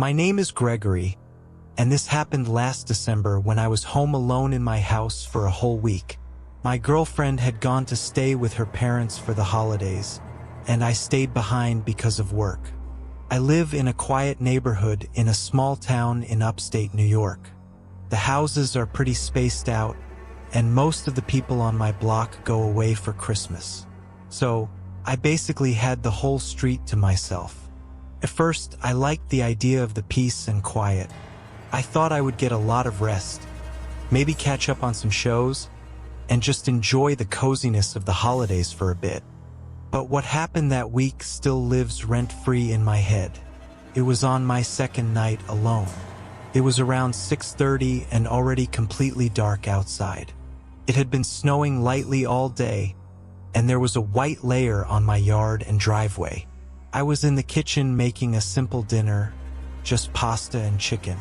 My name is Gregory, and this happened last December when I was home alone in my house for a whole week. My girlfriend had gone to stay with her parents for the holidays, and I stayed behind because of work. I live in a quiet neighborhood in a small town in upstate New York. The houses are pretty spaced out, and most of the people on my block go away for Christmas. So, I basically had the whole street to myself. At first, I liked the idea of the peace and quiet. I thought I would get a lot of rest, maybe catch up on some shows, and just enjoy the coziness of the holidays for a bit. But what happened that week still lives rent-free in my head. It was on my second night alone. It was around 6:30 and already completely dark outside. It had been snowing lightly all day, and there was a white layer on my yard and driveway. I was in the kitchen making a simple dinner, just pasta and chicken.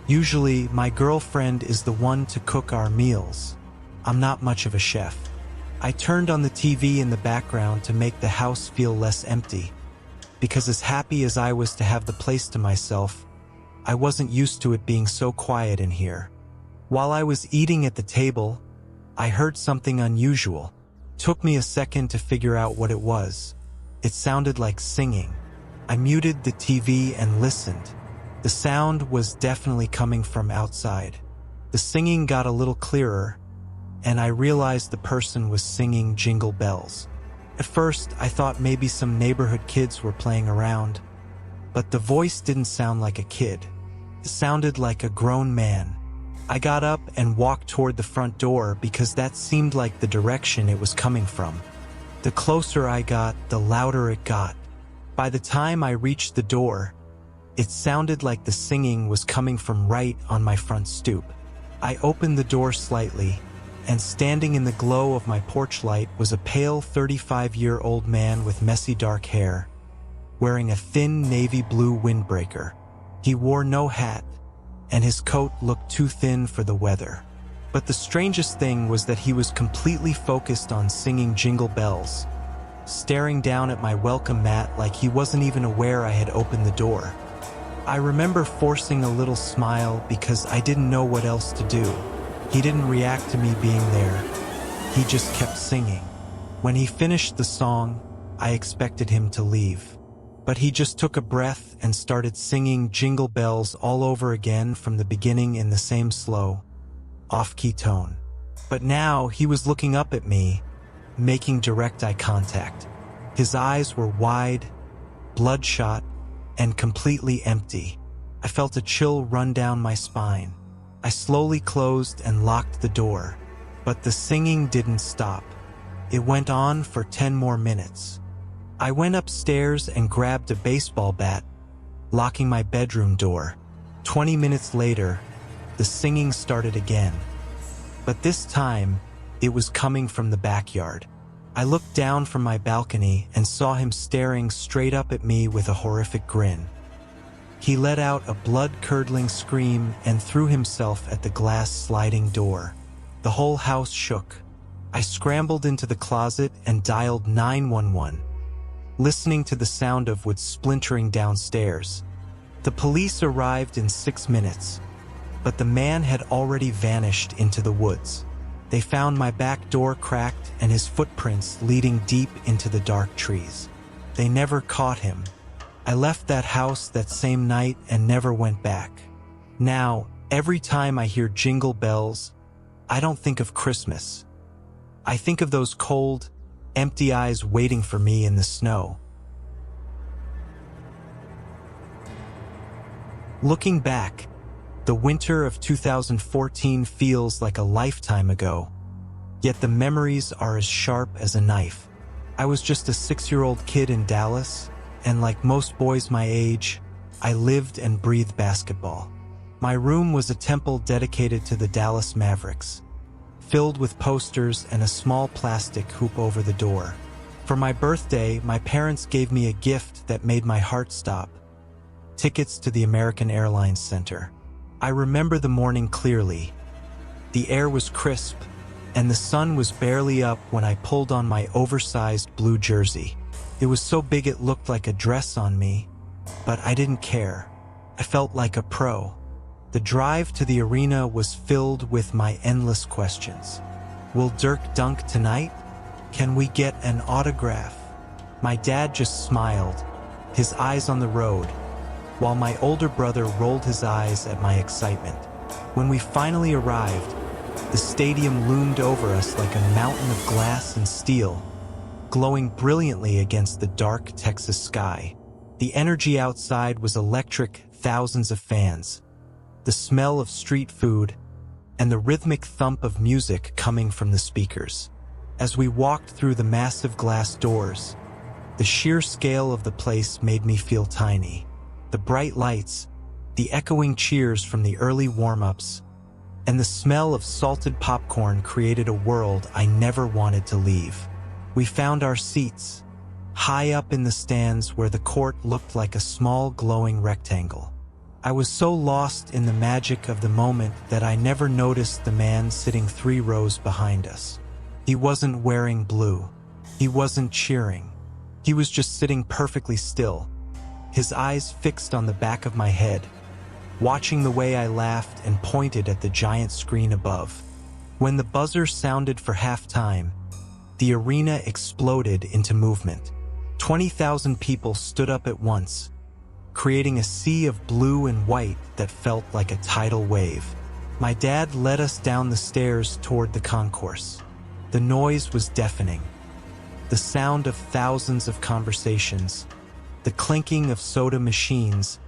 Usually, my girlfriend is the one to cook our meals. I'm not much of a chef. I turned on the TV in the background to make the house feel less empty, because as happy as I was to have the place to myself, I wasn't used to it being so quiet in here. While I was eating at the table, I heard something unusual. Took me a second to figure out what it was. It sounded like singing. I muted the TV and listened. The sound was definitely coming from outside. The singing got a little clearer, and I realized the person was singing Jingle Bells. At first, I thought maybe some neighborhood kids were playing around, but the voice didn't sound like a kid. It sounded like a grown man. I got up and walked toward the front door because that seemed like the direction it was coming from. The closer I got, the louder it got. By the time I reached the door, it sounded like the singing was coming from right on my front stoop. I opened the door slightly, and standing in the glow of my porch light was a pale 35-year-old man with messy dark hair, wearing a thin navy blue windbreaker. He wore no hat, and his coat looked too thin for the weather. But the strangest thing was that he was completely focused on singing Jingle Bells, staring down at my welcome mat like he wasn't even aware I had opened the door. I remember forcing a little smile because I didn't know what else to do. He didn't react to me being there. He just kept singing. When he finished the song, I expected him to leave. But he just took a breath and started singing Jingle Bells all over again from the beginning in the same slow, off-key tone. But now he was looking up at me, making direct eye contact. His eyes were wide, bloodshot, and completely empty. I felt a chill run down my spine. I slowly closed and locked the door, but the singing didn't stop. It went on for 10 more minutes. I went upstairs and grabbed a baseball bat, locking my bedroom door. 20 minutes later, the singing started again. But this time, it was coming from the backyard. I looked down from my balcony and saw him staring straight up at me with a horrific grin. He let out a blood-curdling scream and threw himself at the glass sliding door. The whole house shook. I scrambled into the closet and dialed 911, listening to the sound of wood splintering downstairs. The police arrived in 6 minutes, but the man had already vanished into the woods. They found my back door cracked and his footprints leading deep into the dark trees. They never caught him. I left that house that same night and never went back. Now, every time I hear Jingle Bells, I don't think of Christmas. I think of those cold, empty eyes waiting for me in the snow. Looking back, the winter of 2014 feels like a lifetime ago, yet the memories are as sharp as a knife. I was just a 6-year-old kid in Dallas, and like most boys my age, I lived and breathed basketball. My room was a temple dedicated to the Dallas Mavericks, filled with posters and a small plastic hoop over the door. For my birthday, my parents gave me a gift that made my heart stop: tickets to the American Airlines Center. I remember the morning clearly. The air was crisp, and the sun was barely up when I pulled on my oversized blue jersey. It was so big it looked like a dress on me, but I didn't care. I felt like a pro. The drive to the arena was filled with my endless questions. Will Dirk dunk tonight? Can we get an autograph? My dad just smiled, his eyes on the road, while my older brother rolled his eyes at my excitement. When we finally arrived, the stadium loomed over us like a mountain of glass and steel, glowing brilliantly against the dark Texas sky. The energy outside was electric, thousands of fans, the smell of street food, and the rhythmic thump of music coming from the speakers. As we walked through the massive glass doors, the sheer scale of the place made me feel tiny. The bright lights, the echoing cheers from the early warm-ups, and the smell of salted popcorn created a world I never wanted to leave. We found our seats, high up in the stands where the court looked like a small glowing rectangle. I was so lost in the magic of the moment that I never noticed the man sitting 3 rows behind us. He wasn't wearing blue. He wasn't cheering. He was just sitting perfectly still, his eyes fixed on the back of my head, watching the way I laughed and pointed at the giant screen above. When the buzzer sounded for halftime, the arena exploded into movement. 20,000 people stood up at once, creating a sea of blue and white that felt like a tidal wave. My dad led us down the stairs toward the concourse. The noise was deafening. The sound of thousands of conversations, the clinking of soda machines,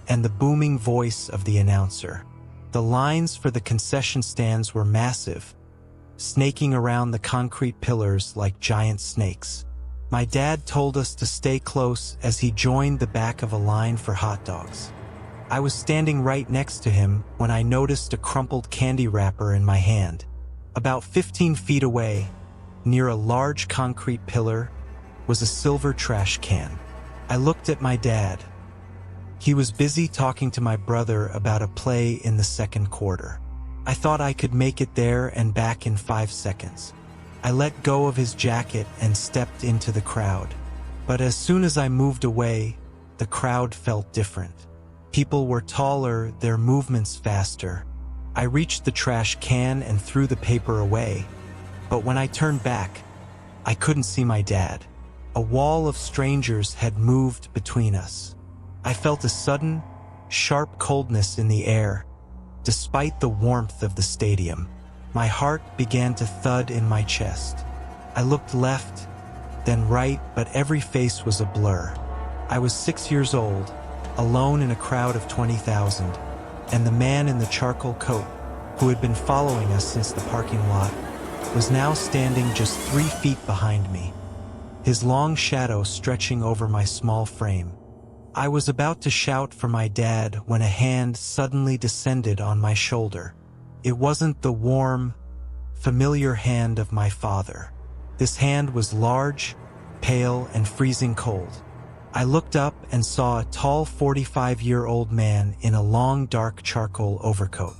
and the booming voice of the announcer. The lines for the concession stands were massive, snaking around the concrete pillars like giant snakes. My dad told us to stay close as he joined the back of a line for hot dogs. I was standing right next to him when I noticed a crumpled candy wrapper in my hand. About 15 feet away, near a large concrete pillar, was a silver trash can. I looked at my dad. He was busy talking to my brother about a play in the second quarter. I thought I could make it there and back in 5 seconds. I let go of his jacket and stepped into the crowd. But as soon as I moved away, the crowd felt different. People were taller, their movements faster. I reached the trash can and threw the paper away. But when I turned back, I couldn't see my dad. A wall of strangers had moved between us. I felt a sudden, sharp coldness in the air. Despite the warmth of the stadium, my heart began to thud in my chest. I looked left, then right, but every face was a blur. I was 6 years old, alone in a crowd of 20,000, and the man in the charcoal coat, who had been following us since the parking lot, was now standing just 3 feet behind me, his long shadow stretching over my small frame. I was about to shout for my dad when a hand suddenly descended on my shoulder. It wasn't the warm, familiar hand of my father. This hand was large, pale, and freezing cold. I looked up and saw a tall 45-year-old man in a long dark charcoal overcoat.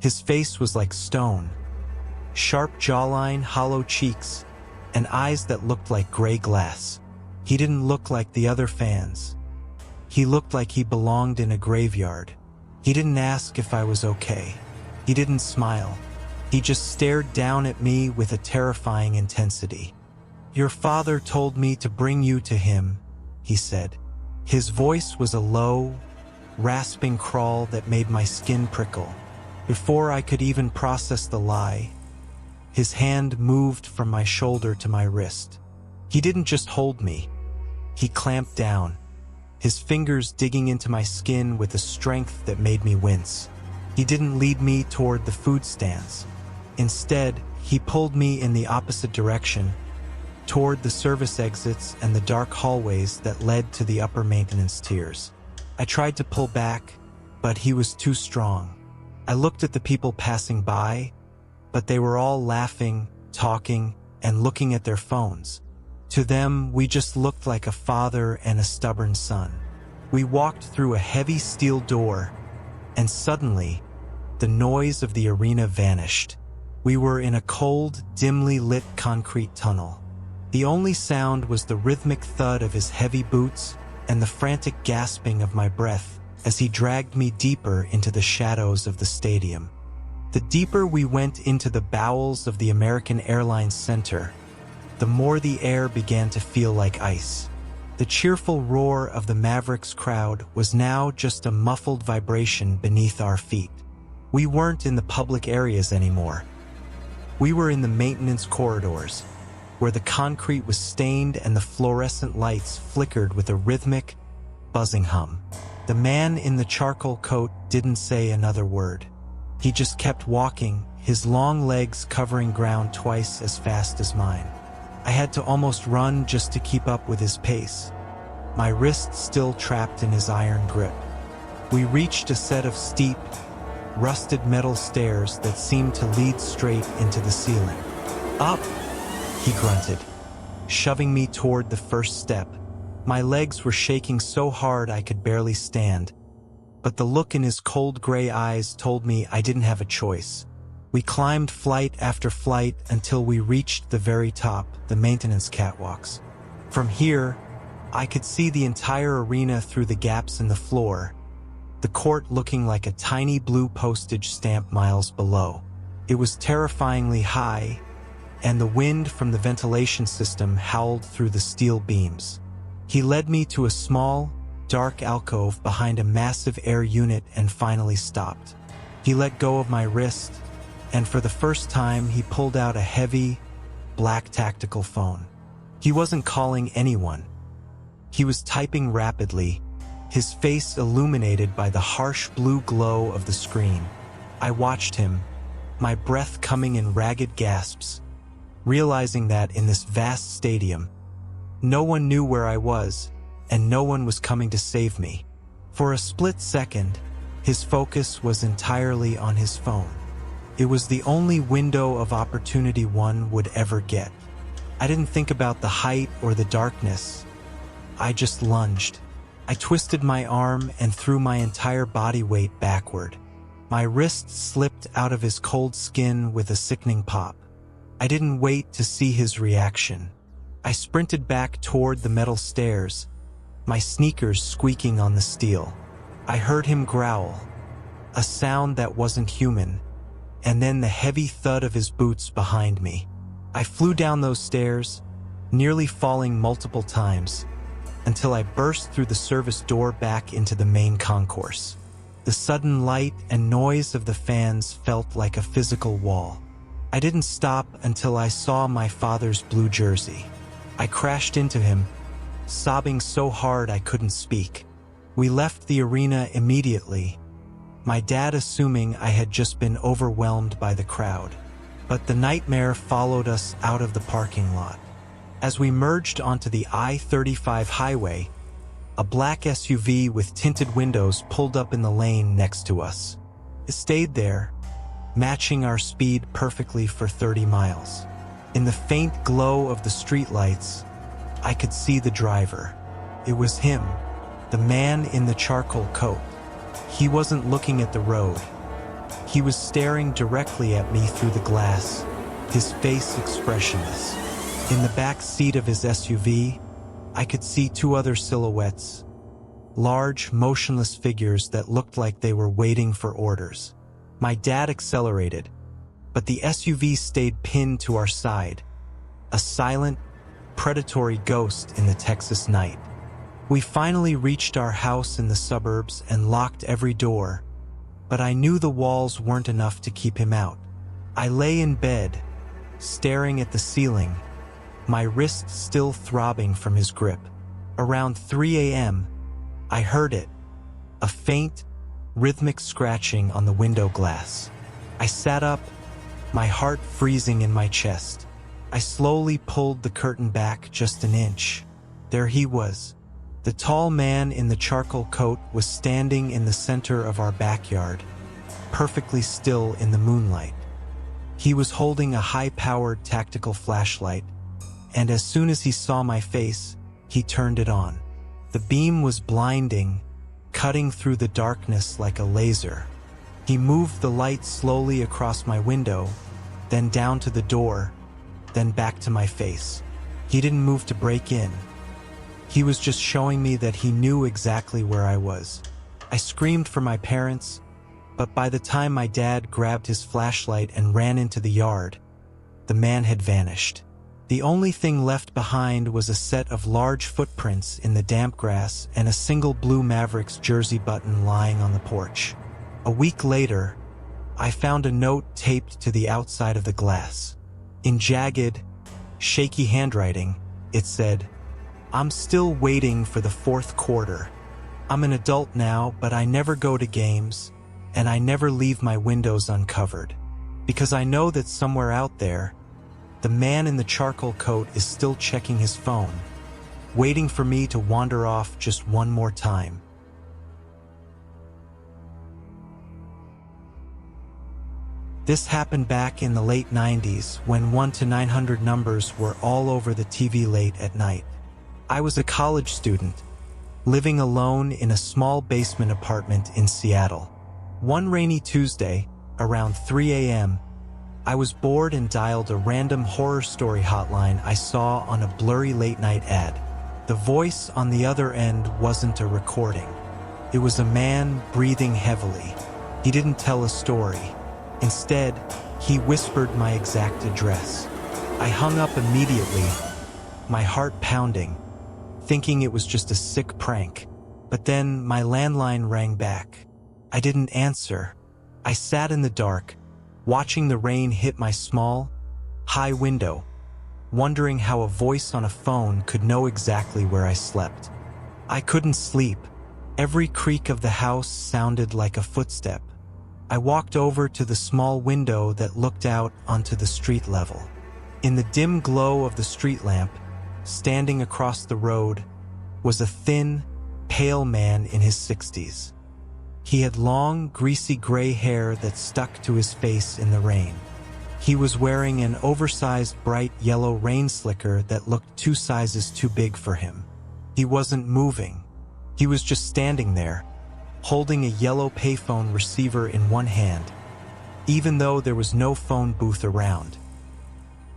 His face was like stone. Sharp jawline, hollow cheeks, and eyes that looked like gray glass. He didn't look like the other fans. He looked like he belonged in a graveyard. He didn't ask if I was okay. He didn't smile. He just stared down at me with a terrifying intensity. "Your father told me to bring you to him," he said. His voice was a low, rasping crawl that made my skin prickle. Before I could even process the lie, his hand moved from my shoulder to my wrist. He didn't just hold me. He clamped down, his fingers digging into my skin with a strength that made me wince. He didn't lead me toward the food stands. Instead, he pulled me in the opposite direction, toward the service exits and the dark hallways that led to the upper maintenance tiers. I tried to pull back, but he was too strong. I looked at the people passing by, but they were all laughing, talking, and looking at their phones. To them, we just looked like a father and a stubborn son. We walked through a heavy steel door, and suddenly, the noise of the arena vanished. We were in a cold, dimly lit concrete tunnel. The only sound was the rhythmic thud of his heavy boots and the frantic gasping of my breath as he dragged me deeper into the shadows of the stadium. The deeper we went into the bowels of the American Airlines Center, the more the air began to feel like ice. The cheerful roar of the Mavericks crowd was now just a muffled vibration beneath our feet. We weren't in the public areas anymore. We were in the maintenance corridors, where the concrete was stained and the fluorescent lights flickered with a rhythmic, buzzing hum. The man in the charcoal coat didn't say another word. He just kept walking, his long legs covering ground twice as fast as mine. I had to almost run just to keep up with his pace, my wrists still trapped in his iron grip. We reached a set of steep, rusted metal stairs that seemed to lead straight into the ceiling. "Up!" he grunted, shoving me toward the first step. My legs were shaking so hard I could barely stand, but the look in his cold gray eyes told me I didn't have a choice. We climbed flight after flight until we reached the very top, the maintenance catwalks. From here, I could see the entire arena through the gaps in the floor, the court looking like a tiny blue postage stamp miles below. It was terrifyingly high, and the wind from the ventilation system howled through the steel beams. He led me to a small, dark alcove behind a massive air unit and finally stopped. He let go of my wrist, and for the first time he pulled out a heavy, black tactical phone. He wasn't calling anyone. He was typing rapidly, his face illuminated by the harsh blue glow of the screen. I watched him, my breath coming in ragged gasps, realizing that in this vast stadium, no one knew where I was, and no one was coming to save me. For a split second, his focus was entirely on his phone. It was the only window of opportunity one would ever get. I didn't think about the height or the darkness. I just lunged. I twisted my arm and threw my entire body weight backward. My wrist slipped out of his cold skin with a sickening pop. I didn't wait to see his reaction. I sprinted back toward the metal stairs, my sneakers squeaking on the steel. I heard him growl, a sound that wasn't human, and then the heavy thud of his boots behind me. I flew down those stairs, nearly falling multiple times, until I burst through the service door back into the main concourse. The sudden light and noise of the fans felt like a physical wall. I didn't stop until I saw my father's blue jersey. I crashed into him, sobbing so hard I couldn't speak. We left the arena immediately, my dad assuming I had just been overwhelmed by the crowd. But the nightmare followed us out of the parking lot. As we merged onto the I-35 highway, a black SUV with tinted windows pulled up in the lane next to us. It stayed there, matching our speed perfectly for 30 miles. In the faint glow of the streetlights, I could see the driver. It was him, the man in the charcoal coat. He wasn't looking at the road. He was staring directly at me through the glass, his face expressionless. In the back seat of his SUV, I could see two other silhouettes, large, motionless figures that looked like they were waiting for orders. My dad accelerated, but the SUV stayed pinned to our side, a silent, predatory ghost in the Texas night. We finally reached our house in the suburbs and locked every door, but I knew the walls weren't enough to keep him out. I lay in bed, staring at the ceiling, my wrist still throbbing from his grip. Around 3 a.m., I heard it, a faint, rhythmic scratching on the window glass. I sat up, my heart freezing in my chest. I slowly pulled the curtain back just an inch. There he was. The tall man in the charcoal coat was standing in the center of our backyard, perfectly still in the moonlight. He was holding a high-powered tactical flashlight, and as soon as he saw my face, he turned it on. The beam was blinding, cutting through the darkness like a laser. He moved the light slowly across my window, then down to the door, then back to my face. He didn't move to break in. He was just showing me that he knew exactly where I was. I screamed for my parents, but by the time my dad grabbed his flashlight and ran into the yard, the man had vanished. The only thing left behind was a set of large footprints in the damp grass and a single blue Mavericks jersey button lying on the porch. A week later, I found a note taped to the outside of the glass. In jagged, shaky handwriting, it said, "I'm still waiting for the fourth quarter. I'm an adult now, but I never go to games, and I never leave my windows uncovered. Because I know that somewhere out there, the man in the charcoal coat is still checking his phone, waiting for me to wander off just one more time." This happened back in the late 90s when 1 to 900 numbers were all over the TV late at night. I was a college student, living alone in a small basement apartment in Seattle. One rainy Tuesday, around 3 a.m., I was bored and dialed a random horror story hotline I saw on a blurry late-night ad. The voice on the other end wasn't a recording. It was a man breathing heavily. He didn't tell a story. Instead, he whispered my exact address. I hung up immediately, my heart pounding, thinking it was just a sick prank. But then my landline rang back. I didn't answer. I sat in the dark, watching the rain hit my small, high window, wondering how a voice on a phone could know exactly where I slept. I couldn't sleep. Every creak of the house sounded like a footstep. I walked over to the small window that looked out onto the street level. In the dim glow of the street lamp, standing across the road, was a thin, pale man in his 60s. He had long, greasy gray hair that stuck to his face in the rain. He was wearing an oversized bright yellow rain slicker that looked 2 sizes too big for him. He wasn't moving. He was just standing there, holding a yellow payphone receiver in one hand, even though there was no phone booth around.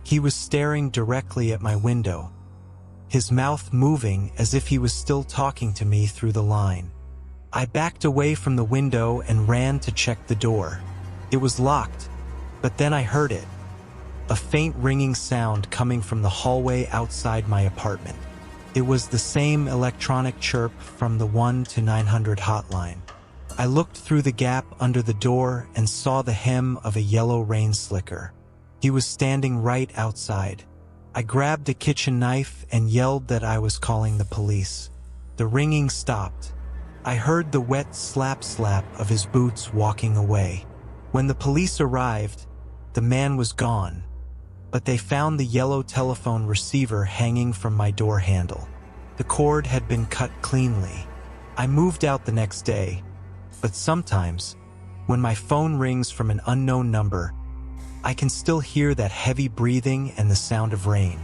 He was staring directly at my window, his mouth moving as if he was still talking to me through the line. I backed away from the window and ran to check the door. It was locked, but then I heard it, a faint ringing sound coming from the hallway outside my apartment. It was the same electronic chirp from the 1 to 900 hotline. I looked through the gap under the door and saw the hem of a yellow rain slicker. He was standing right outside. I grabbed a kitchen knife and yelled that I was calling the police. The ringing stopped. I heard the wet slap-slap of his boots walking away. When the police arrived, the man was gone, but they found the yellow telephone receiver hanging from my door handle. The cord had been cut cleanly. I moved out the next day, but sometimes, when my phone rings from an unknown number, I can still hear that heavy breathing and the sound of rain.